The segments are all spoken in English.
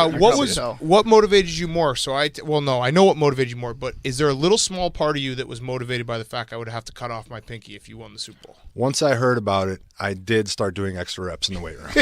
What motivated you more? No, I know what motivated you more, but is there a little small part of you that was motivated by the fact I would have to cut off my pinky if you won the Super Bowl? Once I heard about it, I did start doing extra reps in the weight room.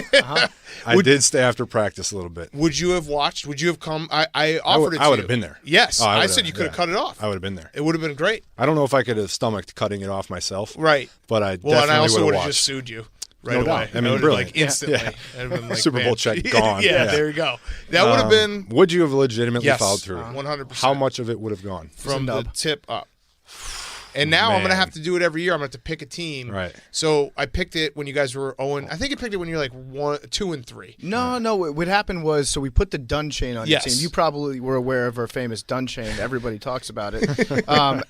I did stay after practice a little bit. Would you have watched? Would you have come? I offered it to you. I would have been there. Yes. I said you could have cut it off. I would have been there. It would have been great. I don't know if I could have stomached cutting it off myself. Right. But I definitely and I also would have have just sued you. Right no away. Doubt. I mean, brilliant. Like instantly. Yeah. I'd have been like, Super Bowl check gone. yeah, there you go. That would have been. Would you have legitimately followed through? 100%. How much of it would have gone? From the tip up. And now I'm going to have to do it every year. I'm going to have to pick a team. Right. So I picked it when you guys were 0. I think you picked it when you were like 2 and 3. No. What happened was, so we put the Dunn chain on your team. You probably were aware of our famous Dunn chain. Everybody talks about it.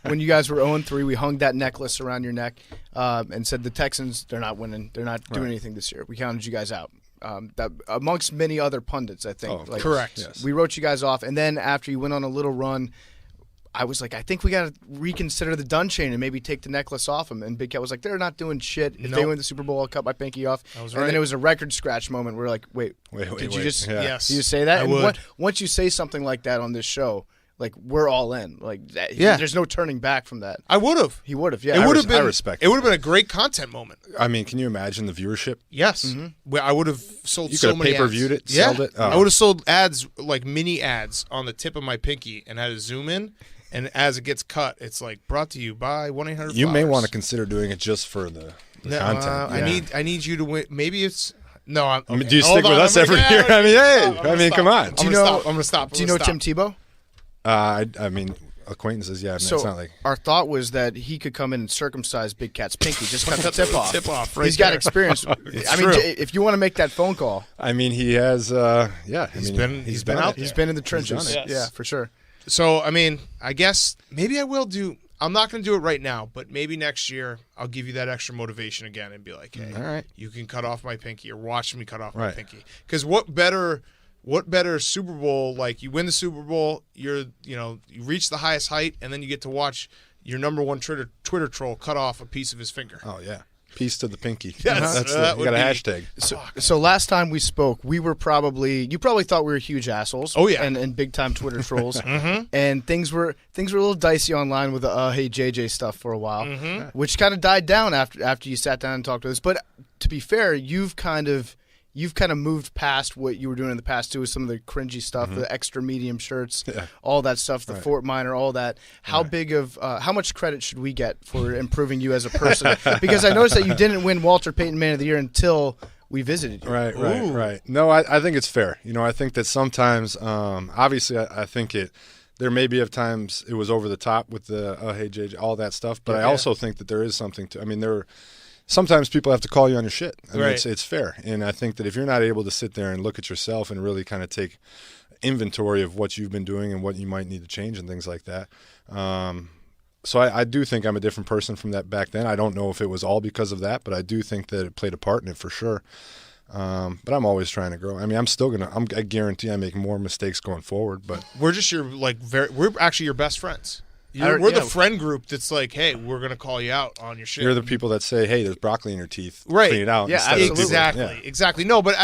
When you guys were 0 and 3, we hung that necklace around your neck and said the Texans, they're not winning. They're not doing anything this year. We counted you guys out. That amongst many other pundits, I think. Correct. Yes. We wrote you guys off, and then after you went on a little run, I was like, I think we got to reconsider the Dunn chain and maybe take the necklace off him. And Big Cat was like, they're not doing shit. If they win the Super Bowl, I'll cut my pinky off. That was and then it was a record scratch moment. We're like, wait, did you just Yes. Did you say that? I would. Once you say something like that on this show, like we're all in. Like there's no turning back from that. I would have. He would have. Yeah, it would have been. I respect it would have been a great content moment. I mean, can you imagine the viewership? Yes, I would have sold. You so could have many pay-per-viewed ads. it, sold it. Oh. I would have sold ads like mini ads on the tip of my pinky and had to zoom in. And as it gets cut, it's like brought to you by 1-800. You may want to consider doing it just for the content. I need you to win. Maybe it's no. Okay. Do you stick with us every year? I mean, come on. I'm gonna stop. Do you know Tim Tebow? I mean, acquaintances. Yeah, so it's not like our thought was that he could come in and circumcise Big Cat's pinky, just cut the tip off. Tip off. Right He's got there. experience. I mean, true. if you want to make that phone call, I mean, he has. He's been out there. He's been in the trenches. Yes. Yeah, for sure. So, I mean, I guess maybe I will do. I'm not going to do it right now, but maybe next year I'll give you that extra motivation again and be like, hey, all right, you can cut off my pinky or watch me cut off my pinky. Because what better Super Bowl? Like you win the Super Bowl, you reach the highest height, and then you get to watch your number one Twitter troll cut off a piece of his finger. Oh yeah. Peace to the pinky. Yes, you got a hashtag. So last time we spoke, you probably thought we were huge assholes. Oh yeah, and big time Twitter trolls. And things were a little dicey online with the hey JJ stuff for a while, which kind of died down after you sat down and talked to us. But to be fair, you've kind of moved past what you were doing in the past too, with some of the cringy stuff, the extra medium shirts, all that stuff, the Fort Minor, all that. How much credit should we get for improving you as a person? Because I noticed that you didn't win Walter Payton Man of the Year until we visited you. Right. No, I think it's fair. I think that sometimes, obviously, I think there may be times it was over the top with the hey JJ, all that stuff, but I also think that there is something to. I mean, sometimes people have to call you on your shit. I mean, it's fair. And I think that if you're not able to sit there and look at yourself and really kind of take inventory of what you've been doing and what you might need to change and things like that. So I do think I'm a different person from that back then. I don't know if it was all because of that, but I do think that it played a part in it for sure. But I'm always trying to grow. I mean, I guarantee I make more mistakes going forward, but we're just we're actually your best friends. We're the friend group that's like, hey, we're going to call you out on your shit. You're the people that say, hey, there's broccoli in your teeth. Right. Clean it out. Yeah, absolutely. Exactly. No, but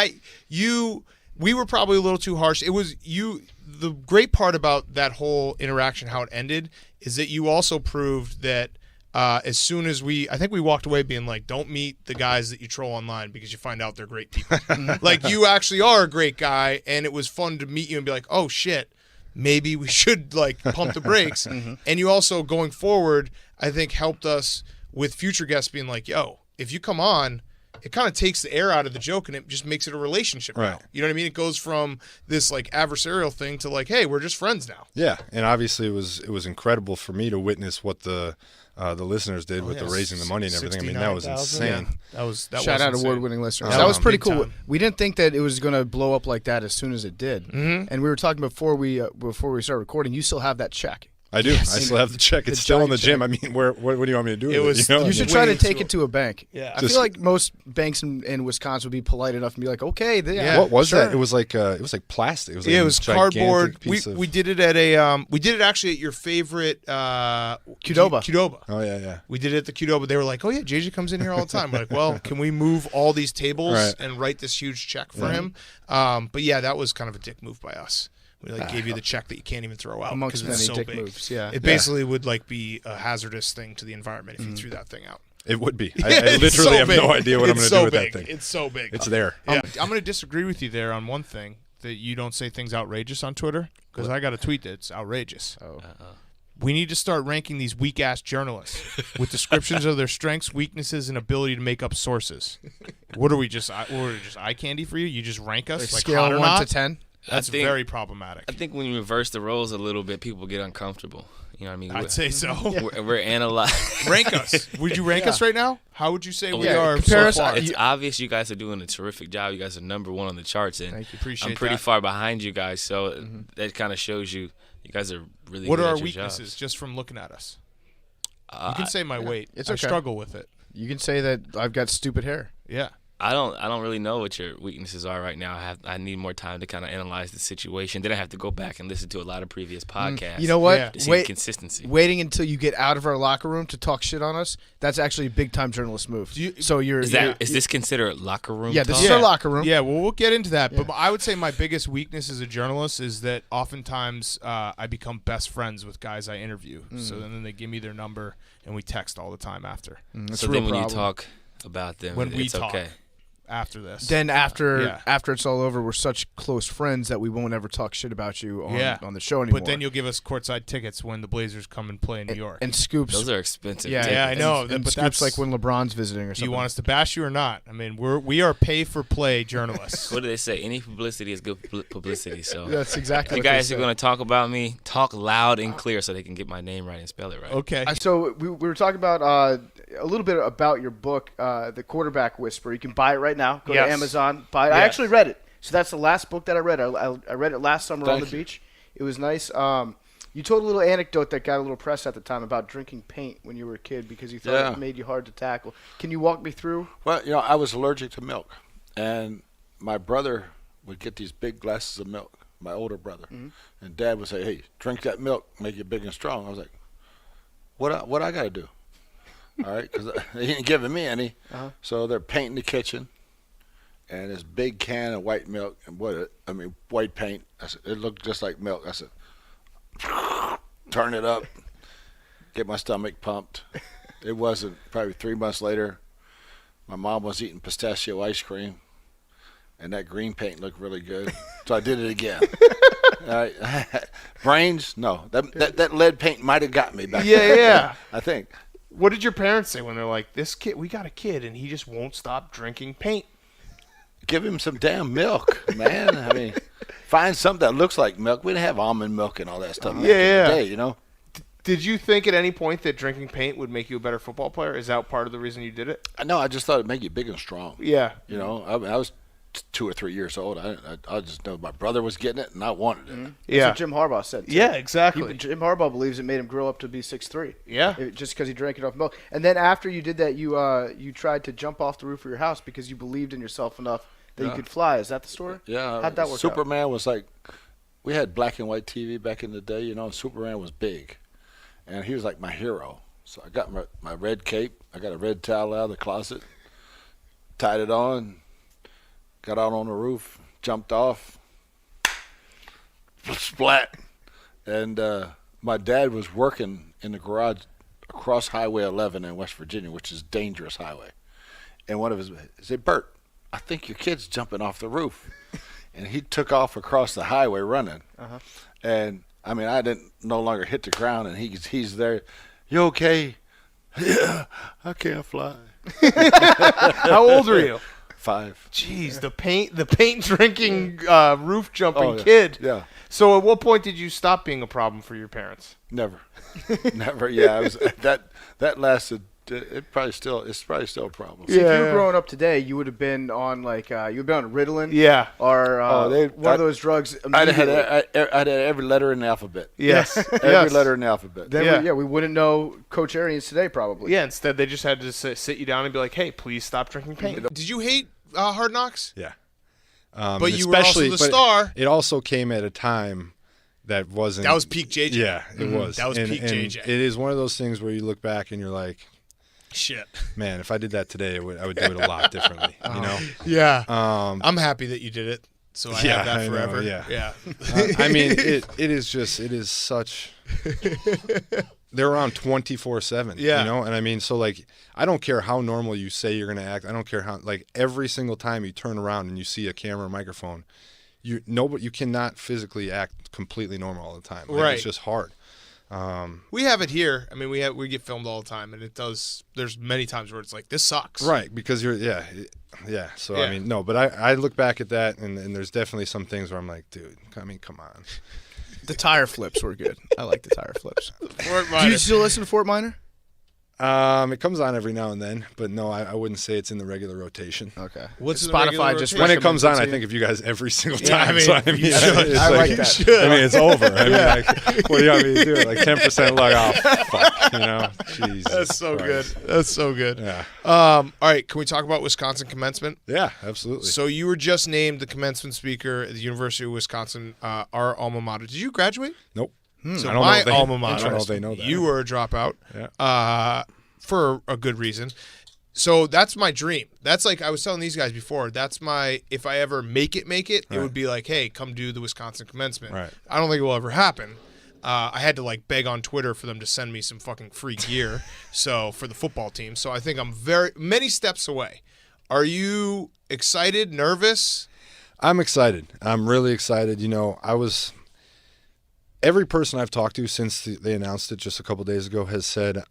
we were probably a little too harsh. It was you. The great part about that whole interaction, how it ended, is that you also proved that as soon as I think we walked away being like, don't meet the guys that you troll online because you find out they're great people. Like, you actually are a great guy, and it was fun to meet you and be like, oh, shit. Maybe we should pump the brakes. And you also, going forward, I think helped us with future guests being like, yo, if you come on, it kind of takes the air out of the joke and it just makes it a relationship now. You know what I mean? It goes from this adversarial thing to hey, we're just friends now. Yeah, and obviously it was incredible for me to witness what the listeners did with the raising the money and everything. I mean, that was insane. Yeah. That Shout out award-winning listeners. That was pretty cool. We didn't think that it was going to blow up like that as soon as it did. And we were talking before we started recording. You still have that check. I do. I still have the check. It's still in the gym. I mean, what do you want me to do with it? You should try to take it to a bank. Yeah. I feel like most banks in Wisconsin would be polite enough and be like, okay. What was that? It was like plastic. It was cardboard. We did it at we did it actually at your favorite Qdoba. Oh yeah. We did it at the Qdoba. They were like, oh yeah, JJ comes in here all the time. We're like, well, can we move all these tables and write this huge check for him? But yeah, that was kind of a dick move by us. We gave you the check that you can't even throw out amongst because it's many so dick big. moves. Yeah, it basically would be a hazardous thing to the environment if you threw that thing out. It would be. I literally have no idea what I'm going to do with that thing. It's so big. It's there. Yeah. I'm going to disagree with you there on one thing, that you don't say things outrageous on Twitter, because I got a tweet that's outrageous. We need to start ranking these weak-ass journalists with descriptions of their strengths, weaknesses, and ability to make up sources. What are we just eye candy for you? You just rank us like scale hot or 1 not? to 10. That's very problematic. I think when you reverse the roles a little bit, people get uncomfortable. You know what I mean? I'd say so. We're analyzing. Rank us. Would you rank us right now? How would you say we are compare so us- far? It's obvious you guys are doing a terrific job. You guys are number 1 on the charts, and Thank you. Appreciate I'm pretty that. far behind you guys. So that kind of shows you guys are really. What good are at our your weaknesses jobs. just from looking at us? You can say my weight. It's I okay. struggle with it. You can say that I've got stupid hair. Yeah. I don't really know what your weaknesses are right now. I need more time to kind of analyze the situation. Then I have to go back and listen to a lot of previous podcasts. You know what? Yeah. To see the consistency. Waiting until you get out of our locker room to talk shit on us, that's actually a big time journalist move. Is this considered locker room? Yeah, this talk? is our locker room. Yeah, well, we'll get into that. But I would say my biggest weakness as a journalist is that oftentimes I become best friends with guys I interview. So then they give me their number, and we text all the time after. So then when you talk about them, When we it's talk. okay. After this. Then after it's all over, we're such close friends that we won't ever talk shit about you on the show anymore. But then you'll give us courtside tickets when the Blazers come and play in New York. And scoops. Those are expensive. Yeah, tickets. I know. And but scoops that's like when LeBron's visiting or something. Do you want us to bash you or not? I mean, we are pay-for-play journalists. What do they say? Any publicity is good publicity. So That's exactly you what guys they are say. going to talk about me. Talk loud and clear so they can get my name right and spell it right. Okay. So we were talking about a little bit about your book, The Quarterback Whisperer. You can buy it right now. Go to Amazon. Buy it. I actually read it. So that's the last book that I read. I read it last summer on the beach. It was nice. You told a little anecdote that got a little press at the time about drinking paint when you were a kid because you thought it made you hard to tackle. Can you walk me through? Well, I was allergic to milk, and my brother would get these big glasses of milk, my older brother, and Dad would say, "Hey, drink that milk, make you big and strong." I was like, "What I got to do?" All right, because he ain't giving me any. So they're painting the kitchen, and this big can of white milk and white paint. It looked just like milk. I said, "Turn it up, get my stomach pumped." It wasn't probably 3 months later. My mom was eating pistachio ice cream, and that green paint looked really good. So I did it again. Brains? No. That lead paint might have got me back then. Yeah. I think. What did your parents say when they're like, "This kid, we got a kid, and he just won't stop drinking paint"? Give him some damn milk, man. I mean, find something that looks like milk. We didn't have almond milk and all that stuff back in the day, Did you think at any point that drinking paint would make you a better football player? Is that part of the reason you did it? No, I just thought it'd make you big and strong. Yeah. I was 2 or 3 years old. I just know my brother was getting it, and I wanted it. That's what Jim Harbaugh said. Too. Yeah, exactly. Jim Harbaugh believes it made him grow up to be 6'3". Yeah. Just because he drank enough milk. And then after you did that, you tried to jump off the roof of your house because you believed in yourself enough that you could fly. Is that the story? Yeah. How'd that work Superman was like, we had black and white TV back in the day, and Superman was big. And he was like my hero. So I got my red cape. I got a red towel out of the closet, tied it on, got out on the roof, jumped off, splat. And my dad was working in the garage across Highway 11 in West Virginia, which is a dangerous highway. And one of his said, "Bert, I think your kid's jumping off the roof." And he took off across the highway running. And I mean, I didn't no longer hit the ground, and he's there. "You okay?" "Yeah, I can't fly." How old are you? 5. Jeez, the paint drinking, roof jumping kid. Yeah. So at what point did you stop being a problem for your parents? Never. Never. Yeah, that lasted it's probably still a problem. So if you were growing up today, you would have been on like you would be on Ritalin. Yeah. Or one of those drugs. I'd had every letter in the alphabet. Yes. Every letter in the alphabet. Then we wouldn't know Coach Arians today probably. Yeah. Instead, they just had to sit you down and be like, "Hey, please stop drinking paint." Did you hate Hard Knocks? Yeah. But you were also the star. It also came at a time that wasn't. That was peak JJ. Yeah, it was. That was peak JJ. It is one of those things where you look back and you're like, shit. Man, if I did that today, I would do it a lot differently. You know? Yeah. I'm happy that you did it. So I have that forever. Yeah. I mean, it is such. They're around 24/7. Yeah. You know, and I mean, so like, I don't care how normal you say you're gonna act. I don't care how like every single time you turn around and you see a camera or microphone, you cannot physically act completely normal all the time. Like, right. It's just hard. We have it here. I mean, we get filmed all the time, and it does. There's many times where it's like, this sucks. Right, because you're So I mean, no, but I look back at that, and there's definitely some things where I'm like, dude, I mean, come on. The tire flips were good. I like the tire flips. Fort Minor. Do you still listen to Fort Minor? It comes on every now and then, but no, I wouldn't say it's in the regular rotation. Okay. What's in the Spotify regular just rotation? When it comes on, I recommends it to think of you guys every single Yeah, time. I mean, so, I mean, you should. it's I like like, that. I mean, it's over. I mean, like, what do you want me to do? Like 10% lug off. Fuck, you know? Jesus That's so Christ. good. That's so good. Yeah. All right, can we talk about Wisconsin commencement? Yeah, absolutely. So you were just named the commencement speaker at the University of Wisconsin, our alma mater. Did you graduate? Nope. So I don't my know if they- alma I mater. don't know if they know that. You were a dropout. Yeah. For a good reason. So that's my dream. That's like I was telling these guys before. That's my if I ever make it, it would be like, hey, come do the Wisconsin commencement. Right. I don't think it will ever happen. I had to like beg on Twitter for them to send me some fucking free gear. So for the football team. So I think I'm very many steps away. Are you excited? Nervous? I'm excited. I'm really excited. You know, every person I've talked to since they announced it just a couple days ago has said,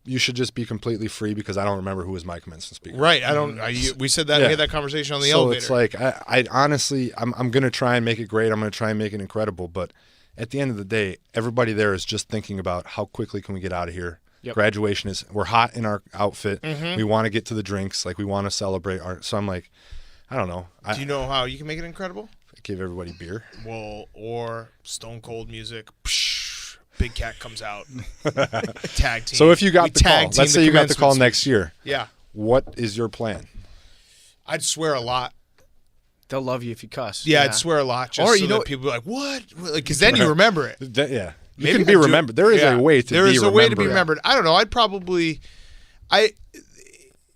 you should just be completely free because I don't remember who was my commencement speaker. Right. We said that. Yeah. We had that conversation on the so elevator. it's like I honestly, I'm going to try and make it great. I'm going to try and make it incredible. But at the end of the day, everybody there is just thinking about how quickly can we get out of here. Yep. Graduation we're hot in our outfit. Mm-hmm. We want to get to the drinks. Like we want to celebrate. So I'm like, I don't know. Do you know how you can make it incredible? Give everybody beer. Well, or Stone Cold music. Psh, Big Cat comes out. Tag team. So if you got We the call, tag team let's say you got the call commencement next year. Yeah. What is your plan? I'd swear a lot. They'll love you if you cuss. Yeah, I'd swear a lot. Just Or so you know- that people are like, what? Because then you remember it. Yeah. You Maybe can be I'd do it. remembered. There is Yeah. a way to be There is a way to be remembered. remembered. I don't know. I'd probably.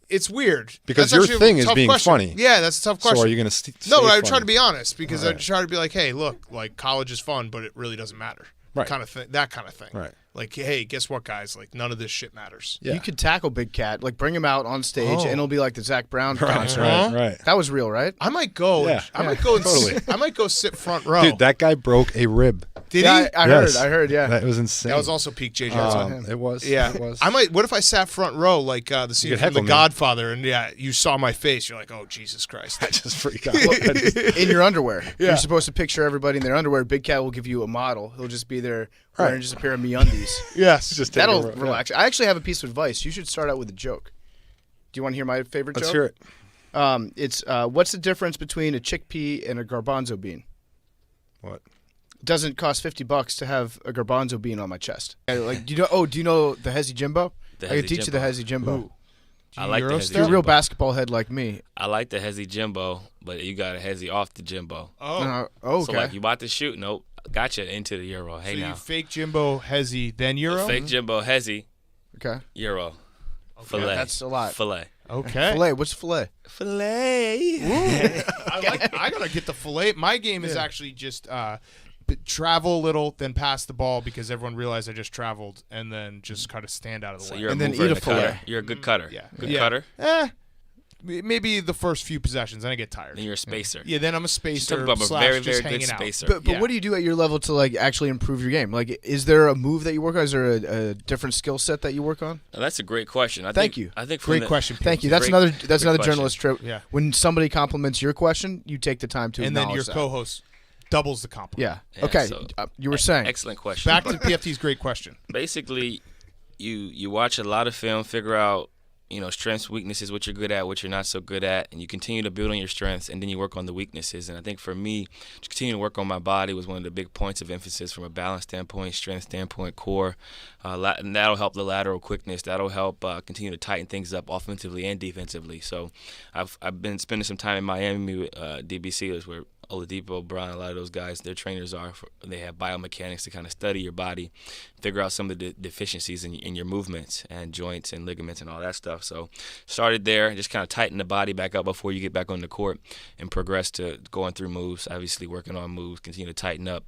It's weird. Because That's your actually a thing is tough being question. funny. Yeah, that's a tough question. So are you going to No, I would try to be honest because Right. I'd try to be like, hey, look, like college is fun, but it really doesn't matter. Right. Kind of thing. That kind of thing. Right. Like, hey, guess what, guys? Like, none of this shit matters. Yeah. You could tackle Big Cat, like bring him out on stage, Oh. and it'll be like the Zach Brown Right, concert. right. That was real, right? I might go. Yeah. I might go. And Totally. I might go sit front row. Dude, that guy broke a rib. Did Yeah, he? I Yes. heard. Yeah. That was insane. That was also peak JJ. It was. Yeah, It was. I might. What if I sat front row like the scene could from heckle The me. Godfather, and yeah, you saw my face. You're like, oh Jesus Christ. I just freak out. I just- In your underwear. Yeah. You're supposed to picture everybody in their underwear. Big Cat will give you a model. He'll just be there wearing Right. just a pair of MeUndies. Yes. just take That'll a row. relax. I actually have a piece of advice. You should start out with a joke. Do you want to hear my favorite Let's joke? hear it. It's what's the difference between a chickpea and a garbanzo bean? What? It doesn't cost $50 to have a garbanzo bean on my chest. Like, do you know? Oh, do you know the Hezi Jimbo? The I can Hezi teach you the Jimbo. Hezi Jimbo. I like the Euro Hezi style? You're a real Jimbo. basketball head like me. I like the Hezi Jimbo, but you got a Hezi off the Jimbo. Oh. Okay. So like you about to shoot, nope, gotcha into the Euro. Hey So now, you fake Jimbo Hezi, then Euro. fake Jimbo Hezi okay. Euro. Filet. That's a lot. Filet. Okay. Filet. What's filet? Filet. I gotta get the fillet. My game is actually just travel a little, then pass the ball because everyone realized I just traveled, and then just kind of stand out of the So way. you're And a then mover eat and a a cutter. filet. You're a good cutter. Yeah. Good Yeah. cutter. Maybe the first few possessions, then I get tired. Then you're a spacer. Yeah, then I'm a Just spacer. talking about a slash very, just very good hanging out. spacer. But Yeah. what do you do at your level to like actually improve your game? Like, is there a move that you work on? Is there a different skill set that you work on? Now, that's a great question. I Thank think, you. I think from Great the- question. Pete. Thank you. That's Great- another great journalist trip. Yeah. When somebody compliments your question, you take the time to And then acknowledge your that. co-host doubles the compliment. Yeah. Yeah, okay. so- You were saying. Excellent question. Back to But PFT's great question. basically, you watch a lot of film, figure out, strengths, weaknesses, what you're good at, what you're not so good at, and you continue to build on your strengths, and then you work on the weaknesses. And I think for me, just continue to work on my body was one of the big points of emphasis from a balance standpoint, strength standpoint, core. And that'll help the lateral quickness. That'll help continue to tighten things up offensively and defensively. So I've been spending some time in Miami with DB Sealers, where Oladipo, Brown, a lot of those guys, their trainers they have biomechanics to kind of study your body, figure out some of the deficiencies in your movements and joints and ligaments and all that stuff. So started there, just kind of tighten the body back up before you get back on the court and progress to going through moves, obviously working on moves, continue to tighten up.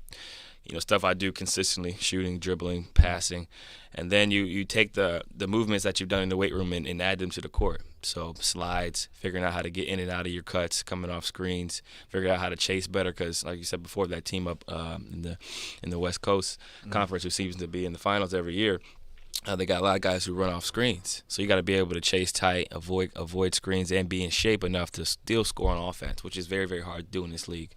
Stuff I do consistently, shooting, dribbling, passing. And then you take the movements that you've done in the weight room and add them to the court. So slides, figuring out how to get in and out of your cuts, coming off screens, figuring out how to chase better because, like you said before, that team up in the West Coast Conference, who seems to be in the finals every year, they got a lot of guys who run off screens. So you got to be able to chase tight, avoid screens, and be in shape enough to still score on offense, which is very, very hard to do in this league.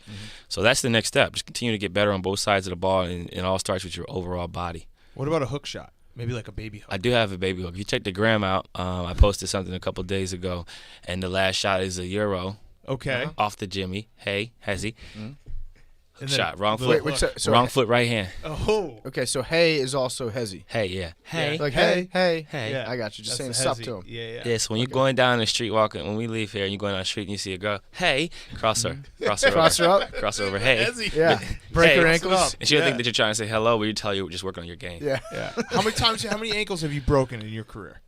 So that's the next step. Just continue to get better on both sides of the ball, and it all starts with your overall body. What about a hook shot? Maybe like a baby hook. I do have a baby hook. If you check the gram out, I posted something a couple days ago, and the last shot is a Euro. Okay. Off the Jimmy. Hey, Hezzy. And then Shot. Wrong foot. Wrong foot, right hand. Oh. Okay, so hey is also hezzy. Hey, yeah. Hey. Like hey. Hey. Yeah. I got you. Just That's saying the sup to him. Yeah. Yes, when you're going down the street walking, when we leave here and you're going down the street and you see a girl, hey, cross her. Cross her Cross her over. up. Cross her over. Hey. Yeah. Break her Hey. ankles. And she'll think that you're trying to say hello, but you tell you just working on your game. Yeah. Yeah. How many ankles have you broken in your career?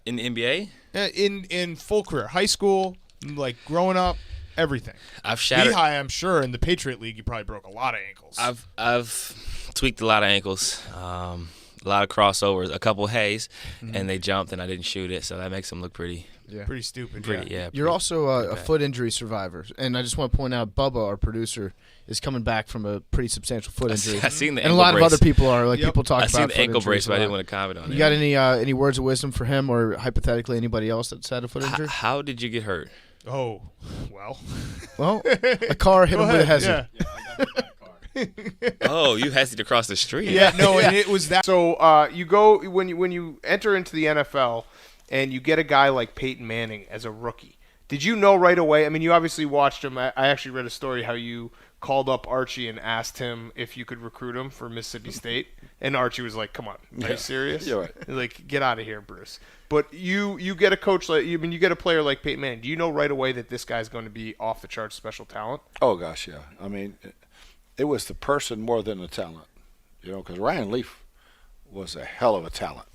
In the NBA, In full career, high school, like growing up, everything. I've shattered. Lehigh, I'm sure, in the Patriot League, you probably broke a lot of ankles. I've tweaked a lot of ankles, a lot of crossovers, a couple hays, and they jumped and I didn't shoot it, so that makes them look pretty. Pretty stupid. Yeah. You're also a bad. foot injury survivor, and I just want to point out Bubba, our producer, is coming back from a pretty substantial foot injury. I seen the and a ankle lot brace. of other people are like Yep. people talk I about seen the foot ankle injuries brace, a but I lot. didn't want to comment on it. You got any words of wisdom for him, or hypothetically anybody else that's had a foot injury? How did you get hurt? Oh, well. Well, a car hit him with a hezzy. Yeah. Oh, you hesitate to cross the street. Yeah, no, and it was that. So you go when you enter into the NFL and you get a guy like Peyton Manning as a rookie. Did you know right away? I mean, you obviously watched him. I actually read a story how you called up Archie and asked him if you could recruit him for Mississippi State, and Archie was like, "Come on, are you serious? You're right. He's like, get out of here, Bruce." But you get a coach like you get a player like Peyton Manning. Do you know right away that this guy's going to be off the charts special talent? Oh gosh, yeah. I mean, it was the person more than the talent, because Ryan Leaf was a hell of a talent,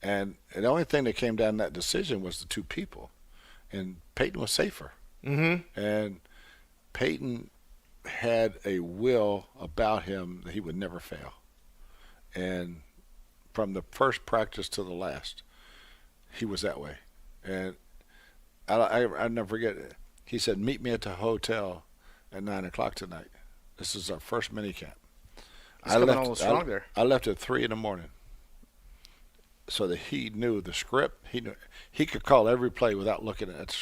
and the only thing that came down to that decision was the two people, and Peyton was safer, and Peyton had a will about him that he would never fail, and from the first practice to the last, he was that way, and I never forget it. He said, "Meet me at the hotel at 9:00 tonight. This is our first mini camp." He's coming on a little strong there. I left at 3 a.m. so that he knew the script. He could call every play without looking at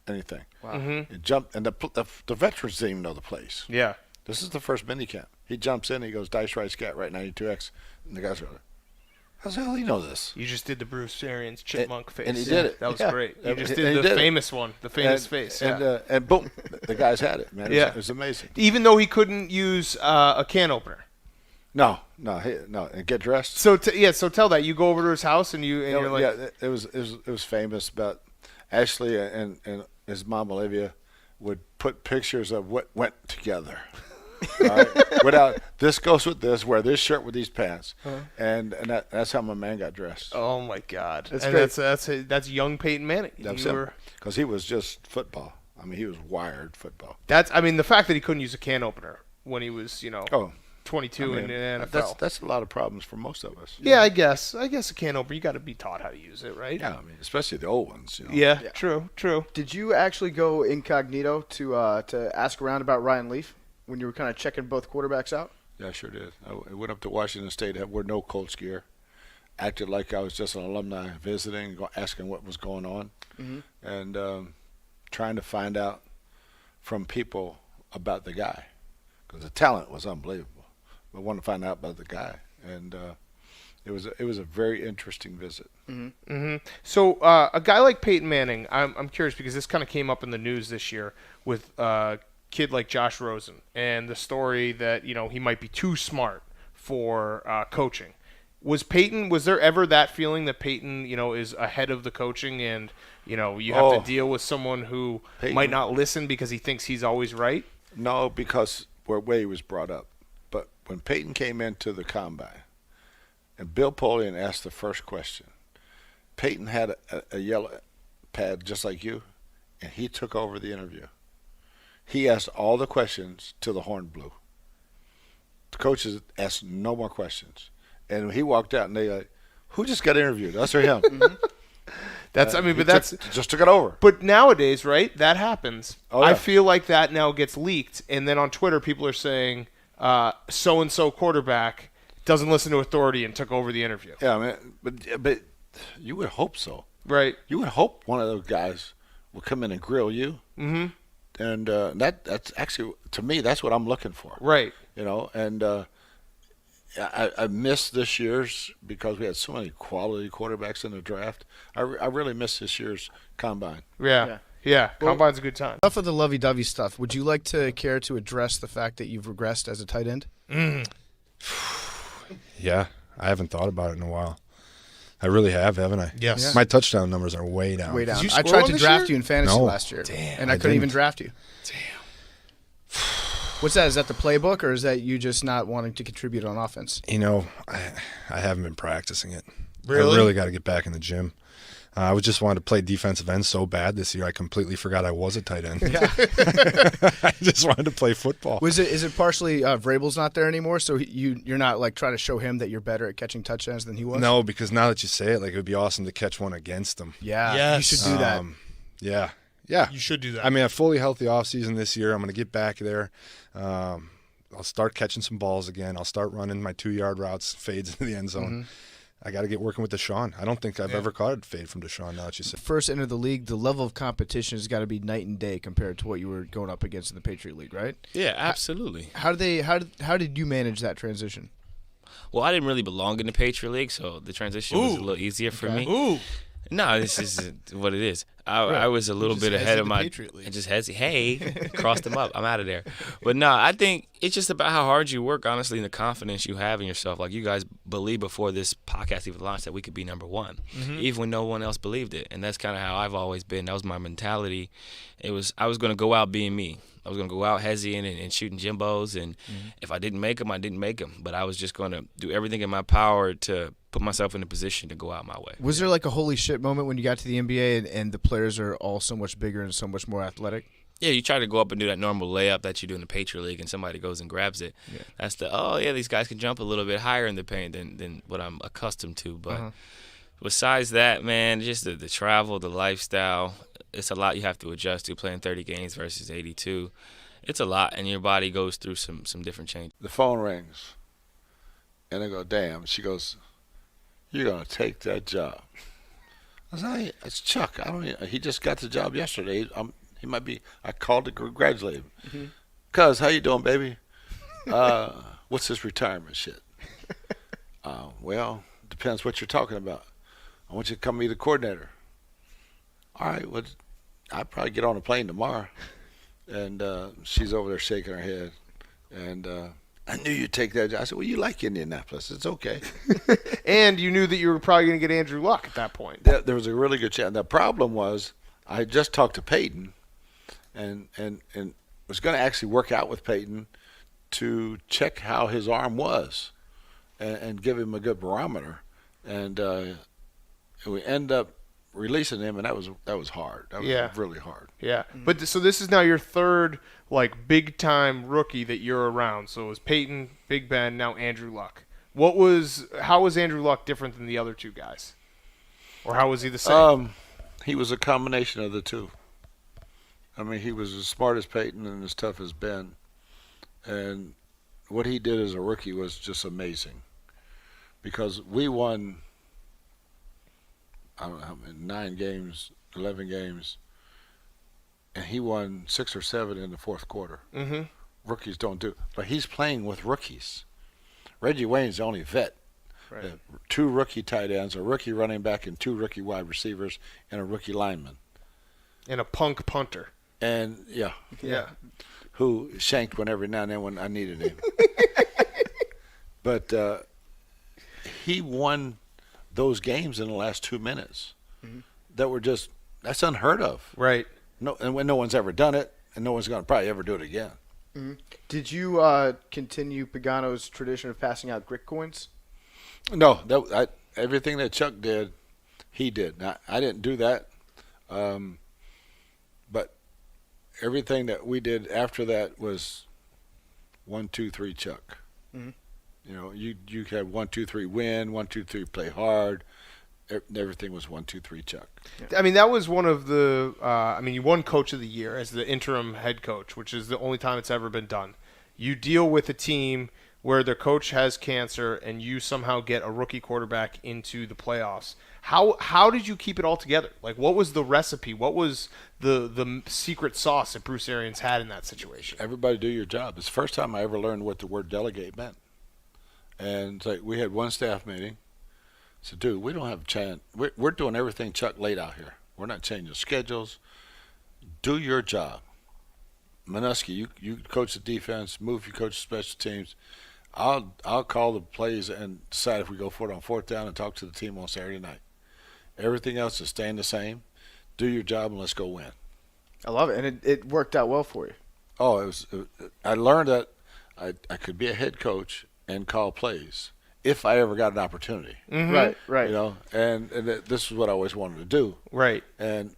anything. Wow. It jumped, and the veterans didn't even know the plays. Yeah. This is the first mini camp. He jumps in, he goes dice right, scat right, 92X, and the guys go, "How the hell do you know this?" You just did the Bruce Arians chipmunk face. and he did it. That was Yeah. great. You And just he did the did it. famous one, the famous face. Yeah. And boom, the guys had it, man. Yeah. It was amazing. Even though he couldn't use a can opener. No, and get dressed. So tell that you go over to his house and you're like, yeah, it was famous about Ashley and his mom Olivia would put pictures of what went together. All right? Without this goes with this, wear this shirt with these pants, and that's how my man got dressed. oh my God, That's and great. that's young Peyton Manning. That's You him, were- because he was just football. I mean, he was wired football. the fact that he couldn't use a can opener when he was 22 I in mean, the NFL. that's a lot of problems for most of us. Yeah, I guess a can opener. You got to be taught how to use it, right? Yeah, I mean, especially the old ones. Yeah, true. Did you actually go incognito to ask around about Ryan Leaf when you were kind of checking both quarterbacks out? Yeah, I sure did. I went up to Washington State, wore no Colts gear, acted like I was just an alumni visiting, asking what was going on, and trying to find out from people about the guy, because the talent was unbelievable. I wanted to find out about the guy, and It was a very interesting visit. So a guy like Peyton Manning, I'm curious because this kind of came up in the news this year with a kid like Josh Rosen and the story that he might be too smart for coaching. Was there ever that feeling that Peyton is ahead of the coaching and you have to deal with someone who might not listen because he thinks he's always right? No, because where he was brought up. But when Peyton came into the combine and Bill Polian asked the first question, Peyton had a yellow pad just like you, and he took over the interview. He asked all the questions till the horn blew. The coaches asked no more questions. And when he walked out, and they like, who just got interviewed, us or him? Just took it over. But nowadays, right, that happens. Oh, yeah. I feel like that now gets leaked, and then on Twitter, people are saying so-and-so quarterback doesn't listen to authority and took over the interview. Yeah, man, but you would hope so. Right. You would hope one of those guys will come in and grill you. Mm-hmm. And that's actually, to me, that's what I'm looking for. Right. And I missed this year's because we had so many quality quarterbacks in the draft. I really missed this year's combine. Yeah. Combine's a good time. Enough of the lovey-dovey stuff. Would you like to care to address the fact that you've regressed as a tight end? Yeah, I haven't thought about it in a while. I really have, haven't I? Yes. Yeah. My touchdown numbers are way down. Way down. Did you I score tried one to this draft year? you in fantasy No. last year, Damn, and I I couldn't even didn't. draft you. What's that? Is that the playbook, or is that you just not wanting to contribute on offense? I haven't been practicing it. Really? I really got to get back in the gym. I was just wanted to play defensive end so bad this year. I completely forgot I was a tight end. I just wanted to play football. Is it partially Vrabel's not there anymore, so you're not like trying to show him that you're better at catching touchdowns than he was? No, because now that you say it, like it would be awesome to catch one against him. Yeah, Yes. you should do that. Yeah. You should do that. I mean, a fully healthy offseason this year. I'm going to get back there. I'll start catching some balls again. I'll start running my 2-yard routes, fades into the end zone. Mm-hmm. I got to get working with Deshaun. I don't think I've ever caught a fade from Deshaun now that you say. First into the league, the level of competition has got to be night and day compared to what you were going up against in the Patriot League, right? Yeah, absolutely. How did you manage that transition? Well, I didn't really belong in the Patriot League, so the transition was a little easier for me. Ooh. No, this is what it is. I was a little bit ahead of my and just crossed them up. I'm out of there. But no, I think it's just about how hard you work, honestly, and the confidence you have in yourself. Like you guys believed before this podcast even launched that we could be number one, even when no one else believed it. And that's kind of how I've always been. That was my mentality. I was going to go out being me. I was going to go out hezzying and shooting Jimbos, and if I didn't make them, I didn't make them. But I was just going to do everything in my power to put myself in a position to go out my way. Was there like a holy shit moment when you got to the NBA and the players are all so much bigger and so much more athletic? Yeah, you try to go up and do that normal layup that you do in the Patriot League, and somebody goes and grabs it. Yeah. That's these guys can jump a little bit higher in the paint than what I'm accustomed to. But besides that, man, just the travel, the lifestyle, it's a lot you have to adjust to, playing 30 games versus 82. It's a lot, and your body goes through some different changes. The phone rings, and I go, damn. She goes, you're going to take that job. I was like, it's Chuck. He just got the job yesterday. He might be. I called to congratulate him. Cuz, how you doing, baby? What's this retirement shit? Well, depends what you're talking about. I want you to come be the coordinator. All right, well, I'll probably get on a plane tomorrow. And she's over there shaking her head. And I knew you'd take that job. I said, well, you like Indianapolis. It's okay. And you knew that you were probably going to get Andrew Luck at that point. There was a really good chance. The problem was I had just talked to Peyton and was going to actually work out with Peyton to check how his arm was and give him a good barometer. And we end up releasing him, and that was hard. That was really hard. Yeah. But so this is now your third big time rookie that you're around. So it was Peyton, Big Ben, now Andrew Luck. How was Andrew Luck different than the other two guys? Or how was he the same? He was a combination of the two. I mean, he was as smart as Peyton and as tough as Ben. And what he did as a rookie was just amazing. Because we won, I don't know how many, 9 games, 11 games, and he won 6 or 7 in the fourth quarter. Rookies don't do. But he's playing with rookies. Reggie Wayne's the only vet. Right. 2 rookie tight ends, a rookie running back, and 2 rookie wide receivers, and a rookie lineman. And a punk punter. And, yeah, who shanked one every now and then when I needed him. But he won those games in the last 2 minutes that were just – that's unheard of. Right. No, and when no one's ever done it, and no one's going to probably ever do it again. Mm-hmm. Did you continue Pagano's tradition of passing out grit coins? No, everything that Chuck did, he did. Now, I didn't do that, but everything that we did after that was 1, 2, 3, Chuck. Mm-hmm. You know, you had 1, 2, 3, win, 1, 2, 3, play hard. Everything was 1, 2, 3, Chuck. Yeah. I mean, that was one of the. You won Coach of the Year as the interim head coach, which is the only time it's ever been done. You deal with a team where their coach has cancer, and you somehow get a rookie quarterback into the playoffs. How did you keep it all together? Like, what was the recipe? What was the secret sauce that Bruce Arians had in that situation? Everybody do your job. It's the first time I ever learned what the word delegate meant. And it's like, we had one staff meeting. I said, dude, we don't have a chance. We're doing everything Chuck laid out here. We're not changing schedules. Do your job. Minuski, you coach the defense. Move, you coach the special teams. I'll call the plays and decide if we go for it on 4th down and talk to the team on Saturday night. Everything else is staying the same. Do your job and let's go win. I love it, and it worked out well for you. Oh, I learned that I could be a head coach and call plays if I ever got an opportunity. Mm-hmm. Right. You know, and this is what I always wanted to do. Right. And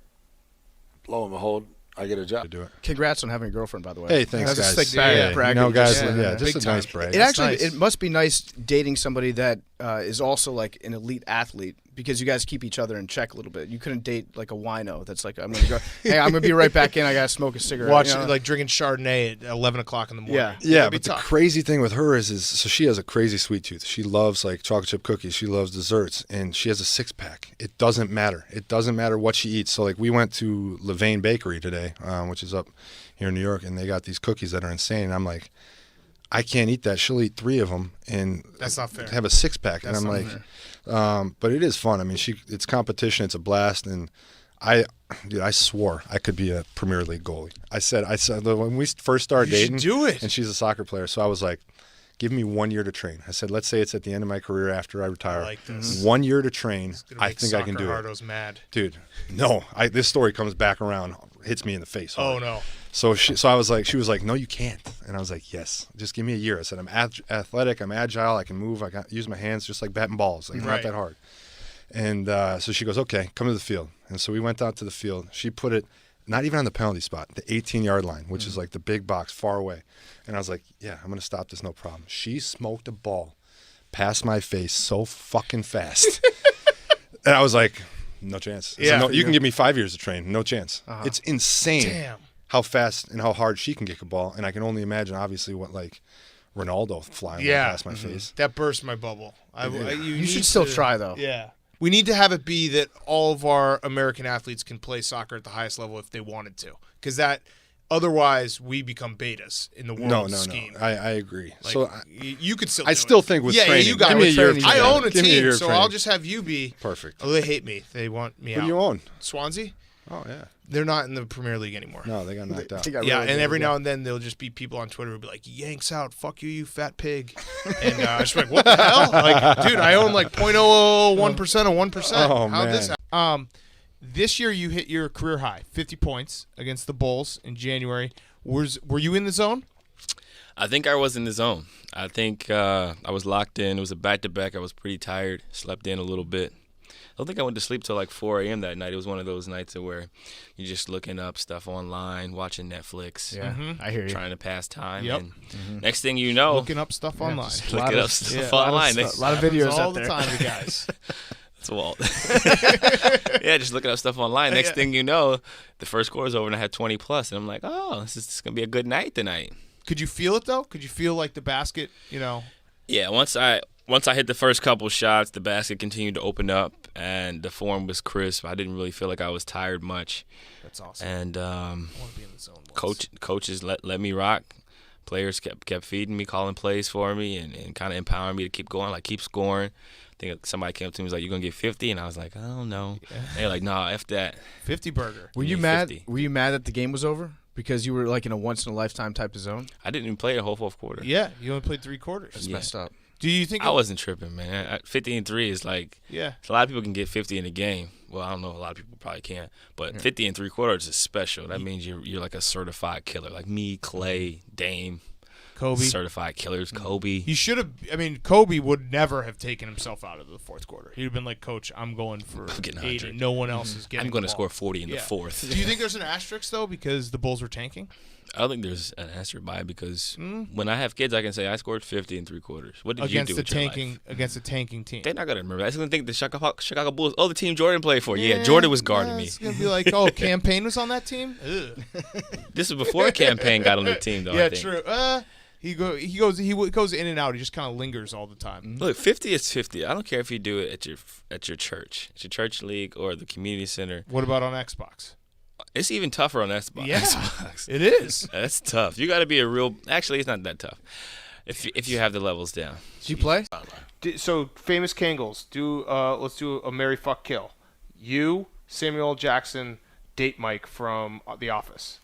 lo and behold, I get a job To do it. Congrats on having a girlfriand, by the way. Hey, thanks, That's guys. a sick brag. You know, guys, Yeah, just big a nice time. brag. It actually nice. it must be nice dating somebody that is also like an elite athlete, because you guys keep each other in check a little bit. You couldn't date like a wino that's like, I'm gonna go. Hey, I'm gonna be right back in. I gotta smoke a cigarette. Watch you know? like drinking Chardonnay at 11 o'clock in the morning. Yeah. Yeah, It'd be but the tough. crazy thing with her is so she has a crazy sweet tooth. She loves like chocolate chip cookies. She loves desserts, and she has a 6-pack. It doesn't matter. It doesn't matter what she eats. So like we went to Levain Bakery today, which is up here in New York, and they got these cookies that are insane. And I'm like, I can't eat that. She'll eat 3 of them, and That's not fair. have a 6-pack. And That's I'm not like, fair. but it is fun. I mean, it's competition. It's a blast, and I swore I could be a Premier League goalie. I said when we first started You should dating, do it. and she's a soccer player, so I was like, give me 1 year to train. I said, let's say it's at the end of my career after I retire. I like this. 1 year to train. Gonna I make think I can soccer do it. hardos mad. Dude, no. This story comes back around, hits me in the face. Oh hard. no. So I was like, she was like, no, you can't. And I was like, yes, just give me a year. I said, I'm athletic, I'm agile, I can move, I can use my hands just like batting balls. Like, Right. not that hard. And so she goes, okay, come to the field. And so we went out to the field. She put it not even on the penalty spot, the 18-yard line, which is like the big box far away. And I was like, yeah, I'm going to stop this, no problem. She smoked a ball past my face so fucking fast. And I was like, no chance. I said, Yeah. no, you can give me 5 years to train. No chance. It's insane Damn. how fast and how hard she can kick a ball. And I can only imagine, obviously, what like Ronaldo flying past my face. That burst my bubble. you should still try though. Yeah. We need to have it be that all of our American athletes can play soccer at the highest level if they wanted to. Because otherwise we become betas in the world No. scheme. I agree. Like, So you could still I do still it. think with yeah, training, you got give me a it. year of I training. own a Give me a year team, of so training. I'll just have you be. Perfect. Oh, they hate me. They want me Who out. do you own? Swansea? Oh, yeah. They're not in the Premier League anymore. No, they got knocked out. Yeah, and every now and then there'll just be people on Twitter who'll be like, "Yanks out, fuck you, you fat pig," and I just be like, "What the hell?" Like, dude, I own like 0.001% of 1%. Oh, How'd man. this happen? This year you hit your career high, 50 points against the Bulls in January. Were you in the zone? I think I was in the zone. I think I was locked in. It was a back-to-back. I was pretty tired. Slept in a little bit. I don't think I went to sleep till like 4 a.m. that night. It was one of those nights where you're just looking up stuff online, watching Netflix, Yeah, I hear you. trying to pass time. Yep. And next thing you know, Looking up stuff online. looking up stuff online. A lot of videos all out the there. time, to guys. That's Walt. Yeah, just looking up stuff online. Next thing you know, the first quarter's over and I had 20 plus, and I'm like, oh, this is gonna be a good night tonight. Could you feel it though? Could you feel like the basket? Yeah, once I hit the first couple shots, the basket continued to open up, and the form was crisp. I didn't really feel like I was tired much. That's awesome. And I want to be in the zone. Once. coaches let me rock. players kept feeding me, calling plays for me, and kind of empowering me to keep going, like keep scoring. I think somebody came up to me and was like, "You gonna get 50?" And I was like, "I don't know." Yeah. They're like, "Nah, F that." 50 burger. Were you 50. mad? Were you mad that the game was over because you were like in a once in a lifetime type of zone? I didn't even play the whole fourth quarter. Yeah, you only played 3 quarters. That's Yeah. messed up. Do you think I wasn't tripping, man. 50-3 is like, Yeah. a lot of people can get 50 in a game. Well, I don't know. A lot of people probably can't. But 50 and 3/4 is special. That means you're like a certified killer. Like me, Clay, Dame, Kobe? certified killers, Kobe. He should have. I mean, Kobe would never have taken himself out of the fourth quarter. He'd have been like, "Coach, I'm going for I'm getting 80. 100. No one else is getting. I'm going to the score ball." 40 in the Yeah. fourth. Do you think there's an asterisk though because the Bulls were tanking? I don't think there's an answer by it because when I have kids, I can say I scored 50 in 3/4. What did Against you the do with your tanking life? against the tanking team. They're not gonna remember. That's gonna think the Chicago Bulls. Oh, the team Jordan played for. Yeah, Jordan was guarding me. It's gonna be like, oh, Campaign was on that team. Ugh. This is before Campaign got on the team, though. Yeah, I think. true. He goes in and out. He just kind of lingers all the time. Look, 50 is 50. I don't care if you do it at your church league or the community center. What about on Xbox? It's even tougher on Xbox. Yeah, Xbox. it is. That's tough. You got to be a real. Actually, it's not that tough. If you have the levels down. Did you play? So famous Kangles. Let's do a Marry Fuck Kill. You, Samuel L. Jackson, date Mike from The Office.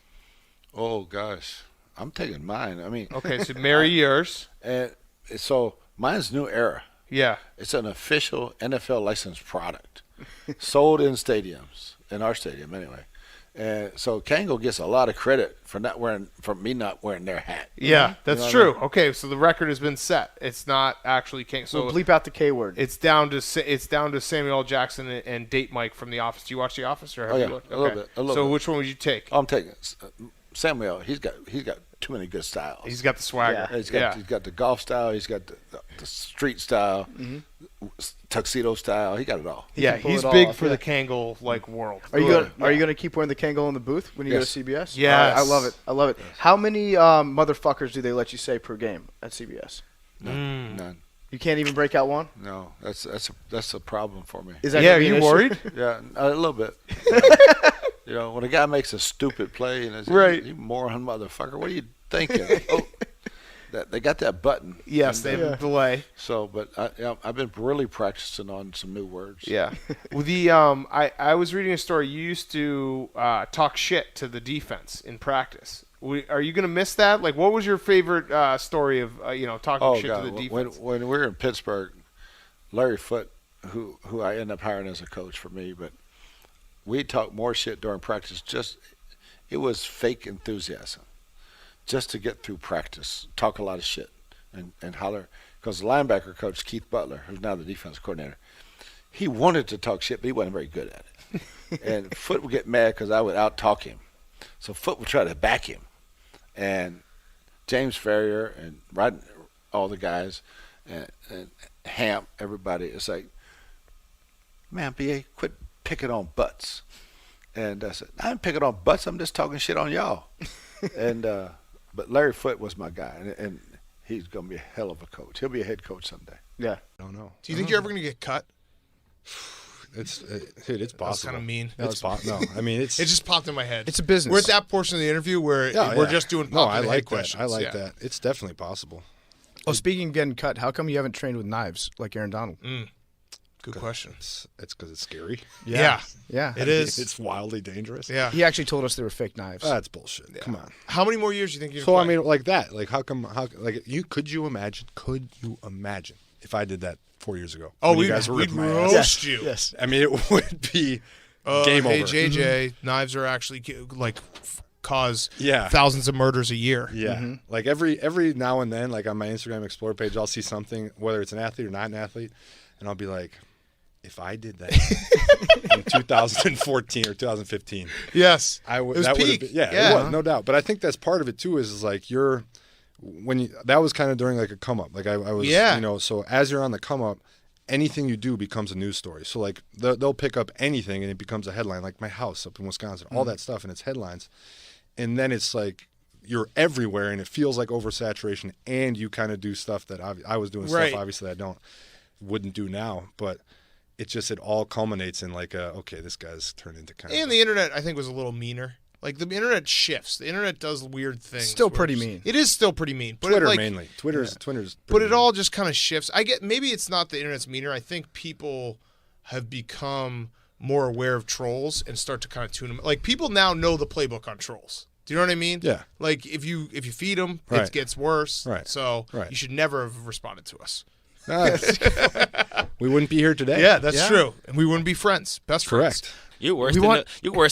Oh gosh, I'm taking mine. I mean, Okay, so marry yours. and so mine's New Era. Yeah. It's an official NFL licensed product, sold in stadiums, in our stadium anyway. And so Kangol gets a lot of credit for me not wearing their hat. Yeah, that's You know true. what I Okay, so the record has been set. It's not actually Kang. So So bleep out the K word. it's down to Samuel L. Jackson and date Mike from The Office. Do you watch The Office or have Oh, yeah, you watched? a little bit, a little So bit. which one would you take? I'm taking Samuel. He's got too many good styles. He's got the swagger. He's got the golf style. He's got the street style, tuxedo style. He got it all. Yeah, can pull he's it big off, for yeah. the Kangol world. Are you Yeah. gonna keep wearing the Kangol in the booth when you Yes. go to CBS? Yes. I love it. I love it. How many motherfuckers do they let you say per game at CBS? None. You can't even break out one. No, that's a problem for me. Is that Yeah, gonna are be an you issue? worried? Yeah, a little bit. You know, when a guy makes a stupid play and it's Right. you moron motherfucker, what are you thinking? They got that button. Yes, they have a delay. So, but I've been really practicing on some new words. Yeah. Well, I was reading a story. You used to talk shit to the defense in practice. Are you going to miss that? Like, what was your favorite story of talking Oh shit God! to the defense? When we were in Pittsburgh, Larry Foote, who I ended up hiring as a coach for me, but we talked more shit during practice. It was fake enthusiasm, just to get through practice. Talk a lot of shit and holler because the linebacker coach Keith Butler, who's now the defense coordinator, he wanted to talk shit, but he wasn't very good at it. And Foote would get mad because I would out talk him, so Foote would try to back him. And James Ferrier and all the guys and Hamp, everybody, it's like, man, BA, quit picking on butts. And I said, I ain't picking on butts. I'm just talking shit on y'all. And but Larry Foote was my guy, and he's gonna be a hell of a coach. He'll be a head coach someday. Yeah. I don't know. Do you think you're ever going to get cut? It's That's possible. kind of mean. It's no, I mean it's It just popped in my head. It's a business. We're at that portion of the interview where yeah, we're yeah. just doing No, pop I in the like head that. questions. I like Yeah. that. It's definitely possible. Oh, speaking of getting cut, how come you haven't trained with knives like Aaron Donald? Good question. It's because it's scary. Yeah. Yeah. It is. It's wildly dangerous. Yeah. He actually told us they were fake knives. That's bullshit. Come on. How many more years do you think you're So I play? mean, like that. Like how come? Could you imagine if I did that 4 years ago? Oh, when you we'd guys were ripping my ass? roast you. Yes. I mean, it would be game Hey, over. JJ, knives are actually cause Yeah. thousands of murders a year. Yeah, like every now and then, like on my Instagram Explorer page, I'll see something, whether it's an athlete or not an athlete, and I'll be like, if I did that in 2014 or 2015, Yes. I would. It was That would have peak. been, yeah, Yeah. it was, no doubt. But I think that's part of it too. Is like that was kind of during like a come up. Like I was, Yeah. So as you're on the come up, anything you do becomes a news story. So like they'll pick up anything and it becomes a headline. Like my house up in Wisconsin, all that stuff, and it's headlines. And then it's like you're everywhere, and it feels like oversaturation. And you kind of do stuff that I was doing Right. stuff obviously that I wouldn't do now, but. It all culminates in like okay, this guy's turned into kind of And the internet, I think, was a little meaner Like the internet shifts. The internet does weird things. Still pretty mean. It is still pretty mean. But Twitter it, like, mainly. Twitter's. But it all just kind of shifts. I get maybe it's not the internet's meaner. I think people have become more aware of trolls and start to kind of tune them. Like people now know the playbook on trolls. Do you know what I mean? Yeah. Like if you feed them, Right. it gets worse. Right. So Right. you should never have responded to us. We wouldn't be here today. Yeah, that's true. And we wouldn't be friends. Best friends. Correct. You're worse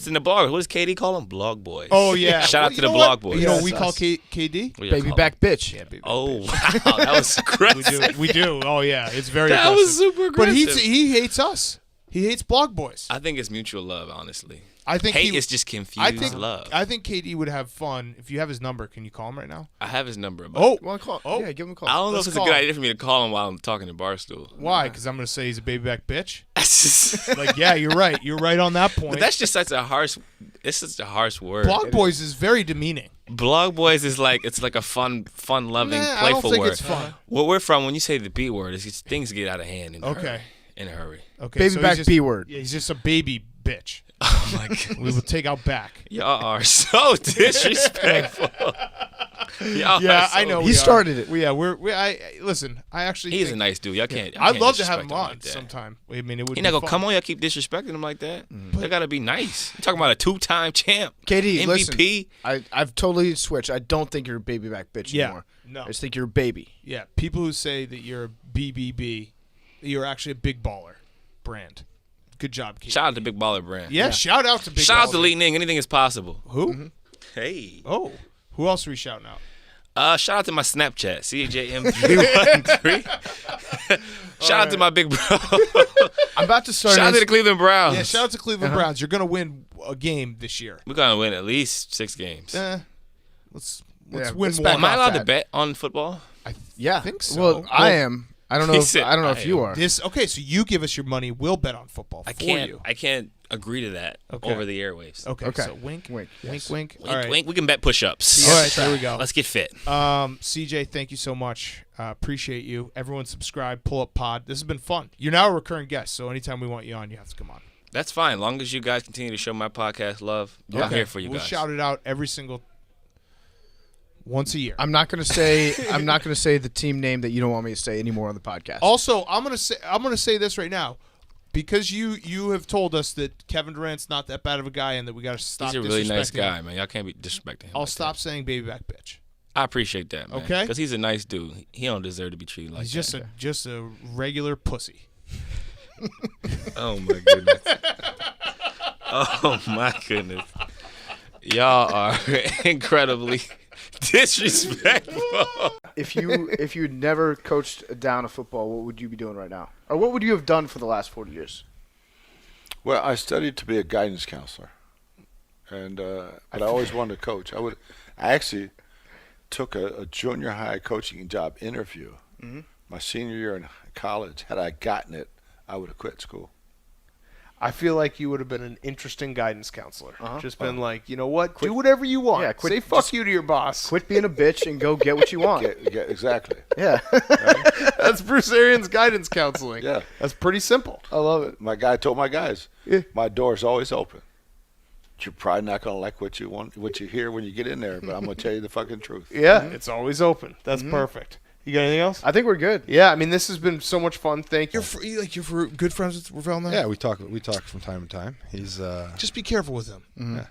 than the blog. What does KD call them? Blog boys. Oh yeah. Shout out Well, to the know blog what? boys. You know Yeah, what we it's call us. KD? What do you Baby call 'em? back bitch. Yeah, baby. Oh wow, that was aggressive. We do. Oh yeah, it's very. That aggressive. was super But aggressive. he hates us. He hates blog boys. I think it's mutual love, honestly. I think Hate he, is just confused love. I think KD would have fun if you have his number. Can you call him right now? I have his number. But Oh, Well, call. Oh. Yeah, give him a call. I don't know Let's if it's a call good him. idea for me to call him while I'm talking to Barstool. why? Because I'm gonna say he's a baby back bitch. but Like, yeah, you're right. You're right on that point. that's just such a harsh. It's such a harsh word. blog boys is very demeaning. Blog boys is like it's like a fun loving, Nah, I playful don't think word. it's fun. Where we're from, when you say the B word, it's just, things get out of hand. Okay. In a hurry. Okay. Baby so back he's just, B word. Yeah, he's just a baby bitch. Oh my god. We will take out back. Y'all are so disrespectful. Y'all Yeah, are so- I know. He we are. started it. Listen. I actually. He's a think, nice dude. Y'all can't. I'd love to have disrespect him on like that. sometime. I mean, it would. He be not gonna fun. come on. Y'all keep disrespecting him like that. They gotta be nice. You talking about a 2-time champ, KD, MVP. listen. I've totally switched. I don't think you're a baby back bitch Yeah. anymore. No. I just think you're a baby. Yeah, people who say that you're a BBB, you're actually a big baller brand. Good job, Keith. Shout out to Big Baller Brand. Yeah, shout out to Big Shout out to Baller. Lee Ning. Anything is possible. Who? Hey. Oh, who else are we shouting out? Shout out to my Snapchat, CJM313. Shout out to my big bro. I'm about to start. Shout out to the Cleveland Browns. Yeah, shout out to Cleveland Browns. You're gonna win a game this year. We're gonna win at least 6 games. Let's Yeah, win let's one. back Am I off allowed to that. bet on football? Yeah, think so. Well, I am. I don't know. He If, said I don't know I if you am. are. Okay, so you give us your money. We'll bet on football for you. I can't agree to that Okay. over the airwaves. Okay, Okay. so wink, Wink, yes. wink. Wink, All right, wink. We can bet push-ups. all right. There we go. Let's get fit. CJ, thank you so much. Appreciate you. Everyone, subscribe. Pull up pod. This has been fun. You're now a recurring guest, so anytime we want you on, you have to come on. That's fine. As long as you guys continue to show my podcast love, I'm here for you We'll guys. shout it out every single once a year. I'm not going to say. I'm not going to say the team name that you don't want me to say anymore on the podcast. Also, I'm gonna say this right now, because you have told us that Kevin Durant's not that bad of a guy and that we got to stop. He's a really nice disrespecting him. guy, man. Y'all can't be disrespecting him. I'll like stop saying baby back bitch. that. I appreciate that, man. Okay? Because he's a nice dude. He don't deserve to be treated like He's that. just a regular pussy. Oh my goodness. Oh my goodness. Y'all are incredibly disrespectful. if you'd never coached down a football, what would you be doing right now, or what would you have done for the last 40 years? Well, I studied to be a guidance counselor, and but I always wanted to coach. I actually took a junior high coaching job interview my senior year in college. Had I gotten it, I would have quit school. I feel like you would have been an interesting guidance counselor. Uh-huh. Just been like, you know what? Do whatever you want. Yeah, quit- Say fuck just you to your boss. Quit being a bitch and go get what you want. Exactly. Yeah, That's Bruce Arians' guidance counseling. Yeah. That's pretty simple. I love it. My guy told my guys, Yeah. my door's always open. You're probably not gonna like what you hear when you get in there, but I'm gonna tell you the fucking truth. Yeah, it's always open. That's perfect. You got anything else? I think we're good. Yeah, I mean, this has been so much fun. Thank you. You're good friends with Ravel now. Yeah, we talk from time to time. He's Just be careful with him.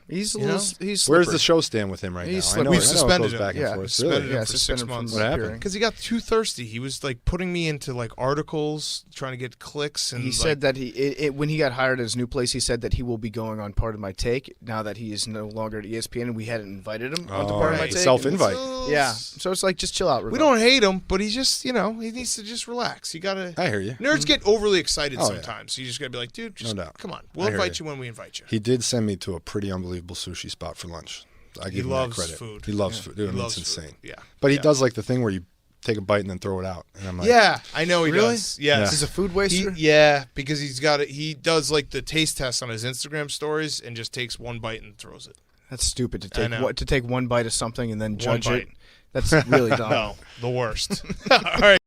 He's a You little. know? He's where's slippery. the show stand with him right He's now? I know, slippery. I We've know it suspended goes him. back and Yeah, forth. suspended Really? him Yeah, for 6 suspended months. from What happened? appearing. Because he got too thirsty. He was like putting me into like articles, trying to get clicks, and He like, said that when he got hired at his new place, he said that he will be going on Part of My Take now that he is no longer at ESPN, and we hadn't invited him onto Oh, Part of My right. Take. Self-invite. Yeah, so it's like, just chill out. We Ravel. don't hate him, but he just, he needs to just relax. You gotta. I hear you. Nerds get overly excited Oh, yeah. sometimes. So you just gotta be like, dude, just No doubt. come on. I We'll hear invite you. you when we invite you. He did send me to a pretty unbelievable sushi spot for lunch. I give him that loves credit. food. He loves food. Dude, He loves it's food. insane. Yeah. But he Yeah. does like the thing where you take a bite and then throw it out. And I'm like, Yeah, I know he Really? does. Yes. He's a food waster. Yeah, because he's got it. He does like the taste test on his Instagram stories and just takes one bite and throws it. That's stupid to I take know. to take one bite of something and then judge bite. it. That's really dumb. No, the worst. All right.